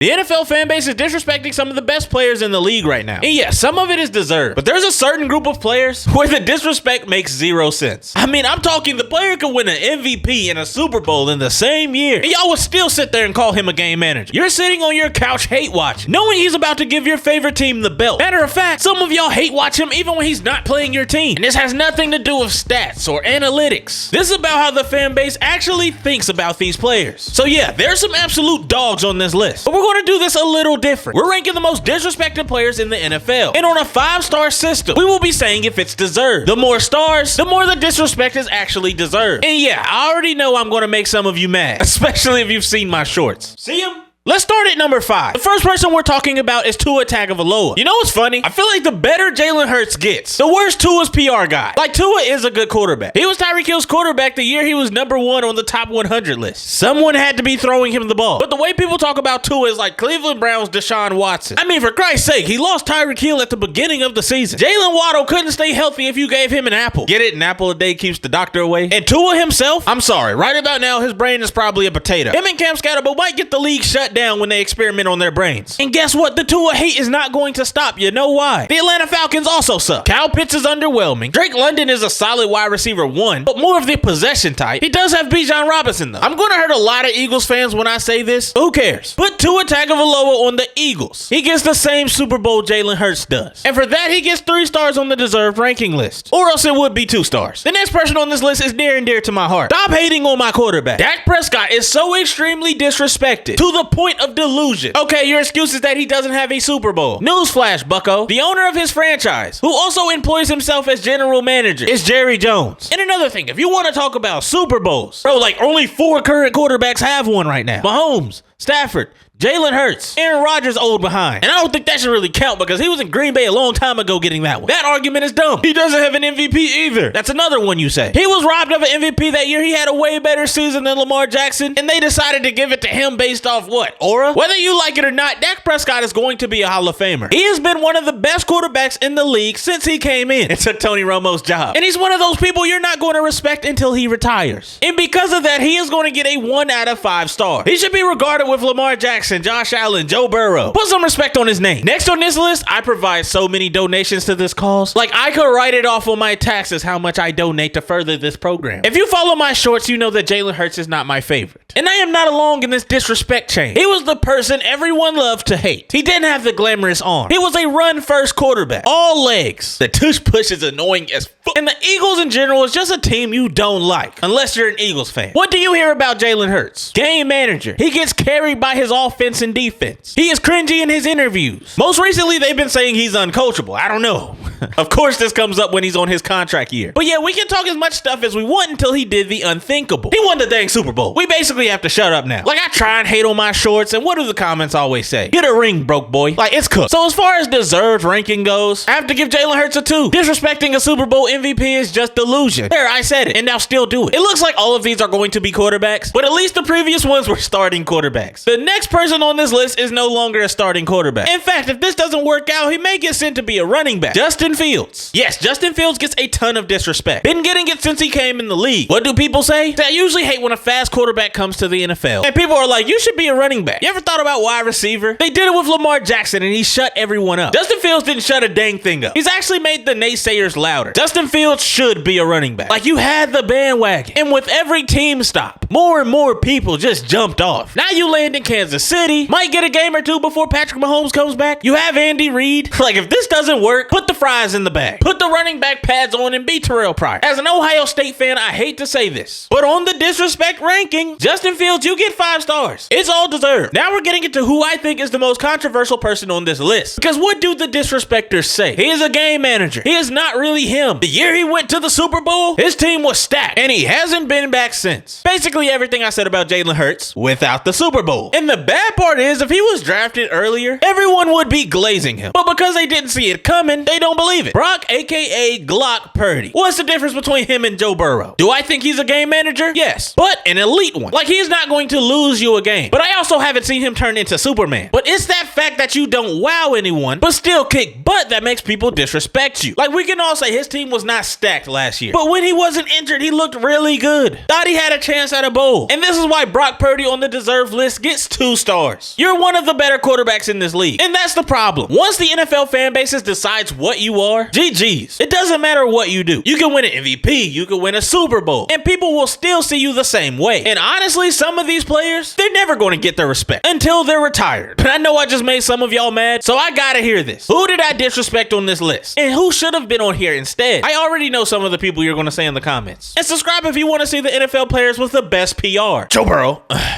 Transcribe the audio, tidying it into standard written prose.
The NFL fan base is disrespecting some of the best players in the league right now. And yeah, some of it is deserved, but there's a certain group of players where the disrespect makes zero sense. I mean, I'm talking the player could win an MVP and a Super Bowl in the same year, and y'all would still sit there and call him a game manager. You're sitting on your couch hate watching, knowing he's about to give your favorite team the belt. Matter of fact, some of y'all hate watch him even when he's not playing your team. And this has nothing to do with stats or analytics. This is about how the fan base actually thinks about these players. So yeah, there's some absolute dogs on this list, but we're going to do this a little different. We're ranking the most disrespected players in the NFL, and on a 5-star system, we will be saying if it's deserved. The more stars, the more the disrespect is actually deserved. And yeah, I already know I'm going to make some of you mad, especially if you've seen my shorts. See him? Let's start at number 5. The first person we're talking about is Tua Tagovailoa. You know what's funny? I feel like the better Jalen Hurts gets, the worse Tua's PR guy. Like, Tua is a good quarterback. He was Tyreek Hill's quarterback the year he was number 1 on the top 100 list. Someone had to be throwing him the ball. But the way people talk about Tua is like Cleveland Browns Deshaun Watson. I mean, for Christ's sake, he lost Tyreek Hill at the beginning of the season. Jalen Waddle couldn't stay healthy if you gave him an apple. Get it? An apple a day keeps the doctor away. And Tua himself, I'm sorry, right about now, his brain is probably a potato. Him and Cam Scatterbo might get the league shut down when they experiment on their brains. And guess what? The Tua hate is not going to stop. You know why? The Atlanta Falcons also suck. Kyle Pitts is underwhelming. Drake London is a solid wide receiver 1, but more of the possession type. He does have Bijan Robinson though. I'm going to hurt a lot of Eagles fans when I say this. Who cares? Put Tua Tagovailoa on the Eagles. He gets the same Super Bowl Jalen Hurts does. And for that, he gets 3 stars on the deserved ranking list. Or else it would be 2 stars. The next person on this list is near and dear to my heart. Stop hating on my quarterback. Dak Prescott is so extremely disrespected to the point of delusion. Okay, your excuse is that he doesn't have a Super Bowl. Newsflash, bucko. The owner of his franchise, who also employs himself as general manager, is Jerry Jones. And another thing, if you want to talk about Super Bowls, bro, like only 4 current quarterbacks have one right now. Mahomes, Stafford, Jalen Hurts, Aaron Rodgers old behind. And I don't think that should really count because he was in Green Bay a long time ago getting that one. That argument is dumb. He doesn't have an MVP either. That's another one you say. He was robbed of an MVP that year. He had a way better season than Lamar Jackson, and they decided to give it to him based off what? Aura? Whether you like it or not, Dak Prescott is going to be a Hall of Famer. He has been one of the best quarterbacks in the league since he came in and took Tony Romo's job. And he's one of those people you're not going to respect until he retires. And because of that, he is going to get a 1 out of 5 star. He should be regarded with Lamar Jackson, Josh Allen, Joe Burrow. Put some respect on his name. Next on this list, I provide so many donations to this cause. Like, I could write it off on my taxes how much I donate to further this program. If you follow my shorts, you know that Jalen Hurts is not my favorite. And I am not alone in this disrespect chain. He was the person everyone loved to hate. He didn't have the glamorous arm. He was a run-first quarterback. All legs. The tush push is annoying as fuck. And the Eagles in general is just a team you don't like, unless you're an Eagles fan. What do you hear about Jalen Hurts? Game manager. He gets carried by his offense and defense. He is cringy in his interviews. Most recently, they've been saying he's uncoachable. I don't know. Of course, this comes up when he's on his contract year. But yeah, we can talk as much stuff as we want until he did the unthinkable. He won the dang Super Bowl. We basically have to shut up now. Like, I try and hate on my shorts, and what do the comments always say? Get a ring, broke boy. Like, it's cooked. So as far as deserved ranking goes, I have to give Jalen Hurts a 2. Disrespecting a Super Bowl MVP is just delusion. There, I said it, and now still do it. It looks like all of these are going to be quarterbacks, but at least the previous ones were starting quarterbacks. The next person on this list is no longer a starting quarterback. In fact, if this doesn't work out, he may get sent to be a running back. Justin Fields. Yes, Justin Fields gets a ton of disrespect. Been getting it since he came in the league. What do people say? I usually hate when a fast quarterback comes to the NFL. And people are like, you should be a running back. You ever thought about wide receiver? They did it with Lamar Jackson and he shut everyone up. Justin Fields didn't shut a dang thing up. He's actually made the naysayers louder. Justin Fields should be a running back. Like, you had the bandwagon. And with every team stop, more and more people just jumped off. Now you land in Kansas City, might get a game or 2 before Patrick Mahomes comes back. You have Andy Reid. Like, if this doesn't work, put the fries in the bag. Put the running back pads on and be Terrell Pryor. As an Ohio State fan, I hate to say this, but on the disrespect ranking, Justin Fields, you get 5 stars. It's all deserved. Now we're getting into who I think is the most controversial person on this list. Because what do the disrespecters say? He is a game manager. He is not really him. The year he went to the Super Bowl, his team was stacked, and he hasn't been back since. Basically everything I said about Jalen Hurts without the Super Bowl. And the bad part is, if he was drafted earlier, everyone would be glazing him. But because they didn't see it coming, they don't believe it. Brock, aka Glock Purdy. What's the difference between him and Joe Burrow? Do I think he's a game manager? Yes, but an elite one. Like, he's not going to lose you a game. But I also haven't seen him turn into Superman. But it's that fact that you don't wow anyone, but still kick butt that makes people disrespect you. Like, we can all say his team was not stacked last year, but when he wasn't injured, he looked really good. Thought he had a chance at a bowl. And this is why Brock Purdy on the deserved list gets 2 stars. You're one of the better quarterbacks in this league, and that's the problem. Once the NFL fan bases decides what you are, GG's. It doesn't matter what you do. You can win an MVP, you can win a Super Bowl, and people will still see you the same way. And honestly, some of these players, they're never going to get their respect until they're retired. But I know I just made some of y'all mad, so I gotta hear this. Who did I disrespect on this list? And who should have been on here instead? I already know some of the people you're going to say in the comments. And subscribe if you want to see the NFL players with the best PR. Joe Burrow.